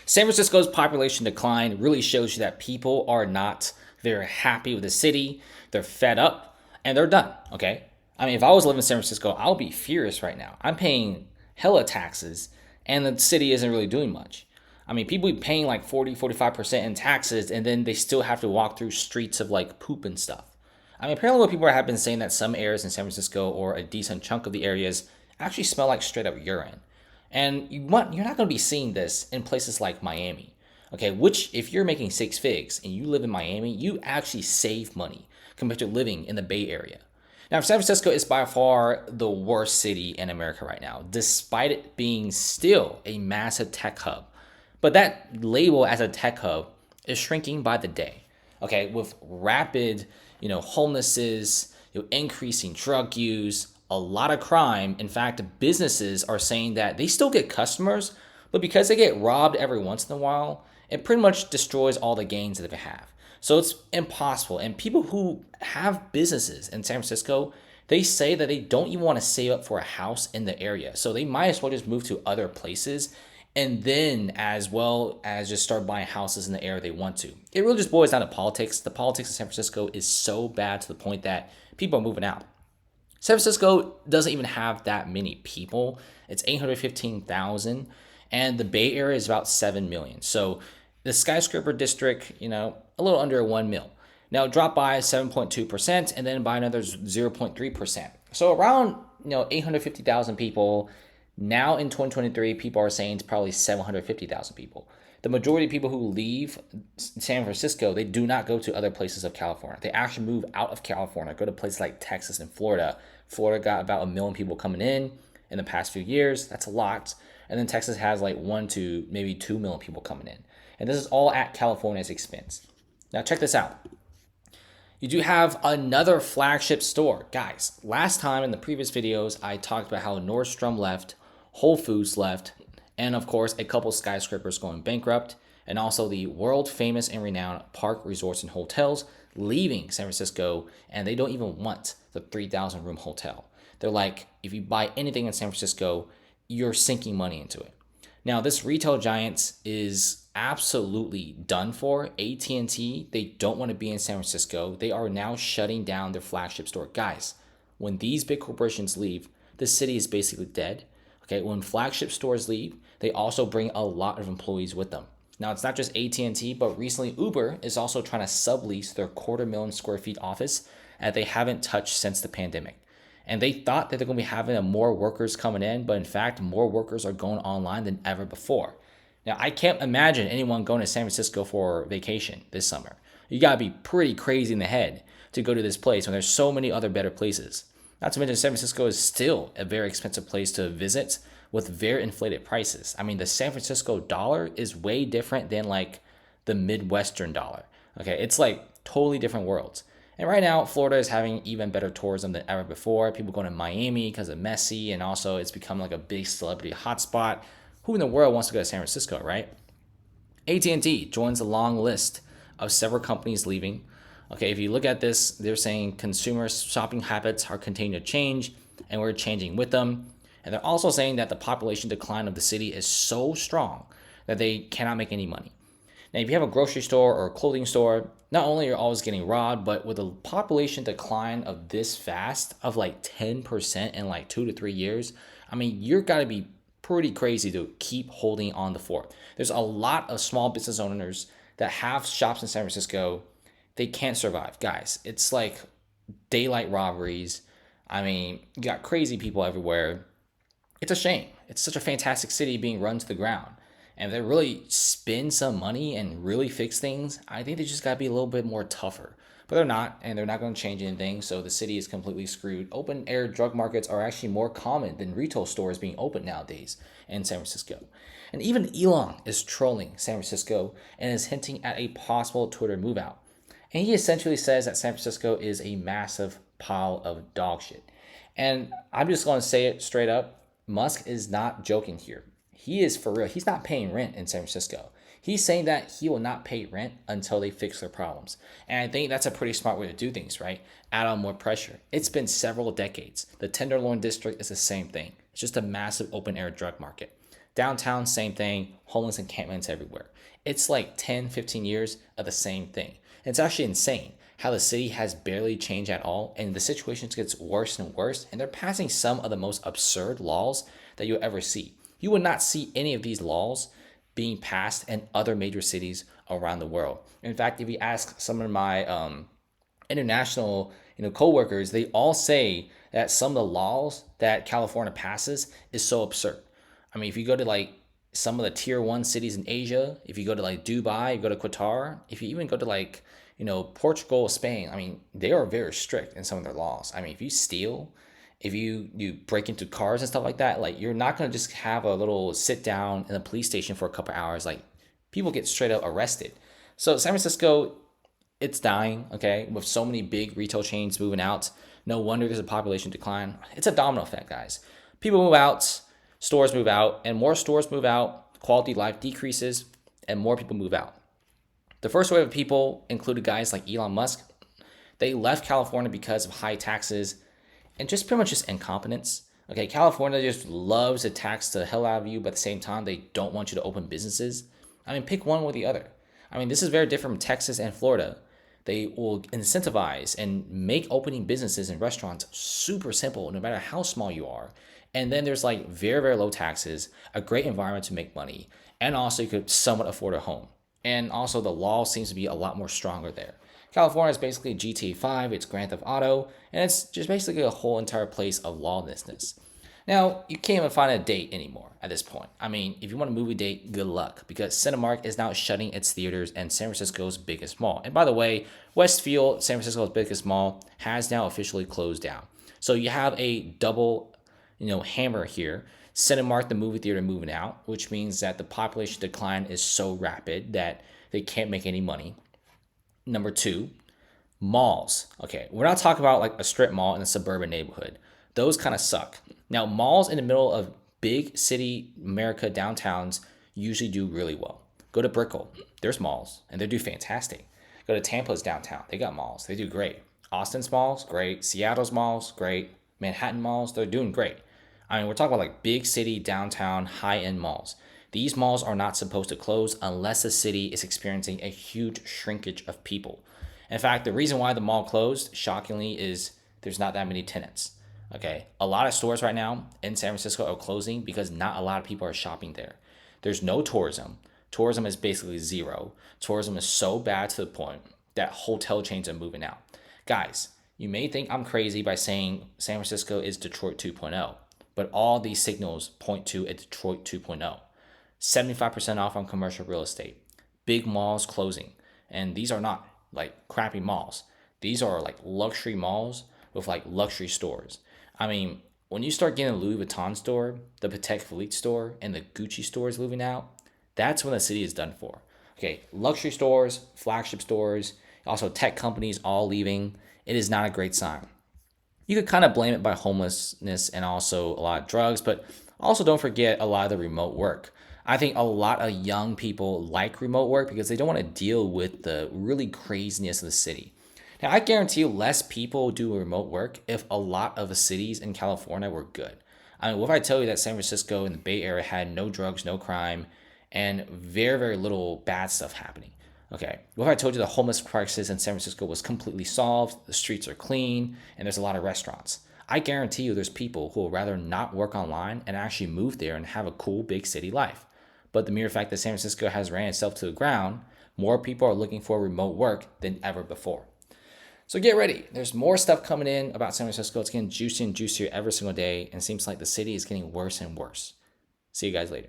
San Francisco's population decline really shows you that people are not very happy with the city. They're fed up and they're done. Okay. I mean, if I was living in San Francisco, I'll be furious right now. I'm paying hella taxes and the city isn't really doing much. I mean, people be paying like 40, 45% in taxes and then they still have to walk through streets of like poop and stuff. I mean, apparently what people have been saying that some areas in San Francisco or a decent chunk of the areas actually smell like straight up urine. And you're not going to be seeing this in places like Miami. Okay, which if you're making six figs and you live in Miami, you actually save money compared to living in the Bay Area. Now, San Francisco is by far the worst city in America right now, despite it being still a massive tech hub. But that label as a tech hub is shrinking by the day. Okay, with rapid, homelessness, increasing drug use, a lot of crime. In fact, businesses are saying that they still get customers, but because they get robbed every once in a while, it pretty much destroys all the gains that they have. So it's impossible. And people who have businesses in San Francisco, they say that they don't even want to save up for a house in the area. So they might as well just move to other places and then as well as just start buying houses in the area they want to. It really just boils down to politics. The politics of San Francisco is so bad to the point that people are moving out. San Francisco doesn't even have that many people. It's 815,000 and the Bay Area is about 7 million. So the skyscraper district, a little under 1 mil. Now it dropped by 7.2% and then by another 0.3%. So around, 850,000 people. Now in 2023, people are saying it's probably 750,000 people. The majority of people who leave San Francisco, they do not go to other places of California. They actually move out of California, go to places like Texas and Florida. Florida got about 1 million people coming in the past few years. That's a lot. And then Texas has like 1 to maybe 2 million people coming in. And this is all at California's expense. Now check this out. You do have another flagship store. Guys, last time in the previous videos, I talked about how Nordstrom left, Whole Foods left, and of course, a couple skyscrapers going bankrupt, and also the world famous and renowned Park Resorts and Hotels leaving San Francisco, and they don't even want the 3,000 room hotel. They're like, if you buy anything in San Francisco, you're sinking money into it. Now, this retail giant is absolutely done for. AT&T, they don't want to be in San Francisco. They are now shutting down their flagship store. Guys, when these big corporations leave, the city is basically dead. Okay, when flagship stores leave, they also bring a lot of employees with them. Now, it's not just AT&T, but recently Uber is also trying to sublease their 250,000 square feet office that they haven't touched since the pandemic. And they thought that they're going to be having more workers coming in, but in fact, more workers are going online than ever before. Now, I can't imagine anyone going to San Francisco for vacation this summer. You got to be pretty crazy in the head to go to this place when there's so many other better places. Not to mention, San Francisco is still a very expensive place to visit with very inflated prices. I mean, the San Francisco dollar is way different than like the Midwestern dollar. Okay, it's like totally different worlds. And right now, Florida is having even better tourism than ever before. People going to Miami because of Messi, and also it's become like a big celebrity hotspot. Who in the world wants to go to San Francisco, right? AT&T joins a long list of several companies leaving. Okay, if you look at this, they're saying consumer shopping habits are continuing to change, and we're changing with them. And they're also saying that the population decline of the city is so strong that they cannot make any money. Now, if you have a grocery store or a clothing store, not only are you always getting robbed, but with a population decline of this fast, of like 10% in like 2 to 3 years, I mean, you're got to be pretty crazy to keep holding on the fort. There's a lot of small business owners that have shops in San Francisco. They can't survive. Guys, it's like daylight robberies. I mean, you got crazy people everywhere. It's a shame. It's such a fantastic city being run to the ground. And if they really spend some money and really fix things, I think they just got to be a little bit more tougher. But they're not, and they're not going to change anything, so the city is completely screwed. Open air drug markets are actually more common than retail stores being open nowadays in San Francisco. And even Elon is trolling San Francisco and is hinting at a possible Twitter move out. And he essentially says that San Francisco is a massive pile of dog shit. And I'm just going to say it straight up. Musk is not joking here. He is for real. He's not paying rent in San Francisco. He's saying that he will not pay rent until they fix their problems. And I think that's a pretty smart way to do things, right? Add on more pressure. It's been several decades. The Tenderloin district is the same thing. It's just a massive open air drug market. Downtown, same thing, homeless encampments everywhere. It's like 10, 15 years of the same thing. And it's actually insane how the city has barely changed at all, and the situation gets worse and worse, and they're passing some of the most absurd laws that you'll ever see. You would not see any of these laws being passed in other major cities around the world. In fact, if you ask some of my international coworkers, they all say that some of the laws that California passes is so absurd. I mean, if you go to like some of the tier one cities in Asia, if you go to like Dubai, you go to Qatar, if you even go to like Portugal, Spain, I mean, they are very strict in some of their laws. I mean, if you steal, if you break into cars and stuff like that, like you're not gonna just have a little sit down in a police station for a couple hours. Like people get straight up arrested. So San Francisco, it's dying, okay, with so many big retail chains moving out. No wonder there's a population decline. It's a domino effect, guys. People move out, stores move out, and more stores move out, quality of life decreases, and more people move out. The first wave of people included guys like Elon Musk. They left California because of high taxes and just pretty much just incompetence. Okay, California just loves to tax the hell out of you, but at the same time, they don't want you to open businesses. I mean, pick one or the other. I mean, this is very different from Texas and Florida. They will incentivize and make opening businesses and restaurants super simple, no matter how small you are. And then there's like very, very low taxes, a great environment to make money, and also you could somewhat afford a home. And also the law seems to be a lot more stronger there. California is basically GTA 5, it's Grand Theft Auto, and it's just basically a whole entire place of lawlessness. Now, you can't even find a date anymore at this point. I mean, if you want a movie date, good luck, because Cinemark is now shutting its theaters in San Francisco's biggest mall. And by the way, Westfield, San Francisco's biggest mall, has now officially closed down. So you have a double, hammer here. Cinemark, the movie theater, moving out, which means that the population decline is so rapid that they can't make any money. Number two, malls. Okay, we're not talking about like a strip mall in a suburban neighborhood. Those kind of suck. Now, malls in the middle of big city America downtowns usually do really well. Go to Brickell, there's malls, and they do fantastic. Go to Tampa's downtown, they got malls, they do great. Austin's malls, great. Seattle's malls, great. Manhattan malls, they're doing great. I mean, we're talking about like big city, downtown, high-end malls. These malls are not supposed to close unless the city is experiencing a huge shrinkage of people. In fact, the reason why the mall closed, shockingly, is there's not that many tenants. Okay, a lot of stores right now in San Francisco are closing because not a lot of people are shopping there. There's no tourism. Tourism is basically zero. Tourism is so bad to the point that hotel chains are moving out. Guys, you may think I'm crazy by saying San Francisco is Detroit 2.0, but all these signals point to a Detroit 2.0. 75% off on commercial real estate. Big malls closing. And these are not like crappy malls. These are like luxury malls with like luxury stores. I mean, when you start getting a Louis Vuitton store, the Patek Philippe store, and the Gucci stores moving out, that's when the city is done for. Okay, luxury stores, flagship stores, also tech companies all leaving. It is not a great sign. You could kind of blame it by homelessness and also a lot of drugs, but also don't forget a lot of the remote work. I think a lot of young people like remote work because they don't want to deal with the really craziness of the city. Now, I guarantee you less people do remote work if a lot of the cities in California were good. I mean, what if I tell you that San Francisco and the Bay Area had no drugs, no crime, and very, very little bad stuff happening? Okay, what if I told you the homeless crisis in San Francisco was completely solved, the streets are clean, and there's a lot of restaurants? I guarantee you there's people who will rather not work online and actually move there and have a cool big city life. But the mere fact that San Francisco has ran itself to the ground, more people are looking for remote work than ever before. So get ready. There's more stuff coming in about San Francisco. It's getting juicier and juicier every single day, and it seems like the city is getting worse and worse. See you guys later.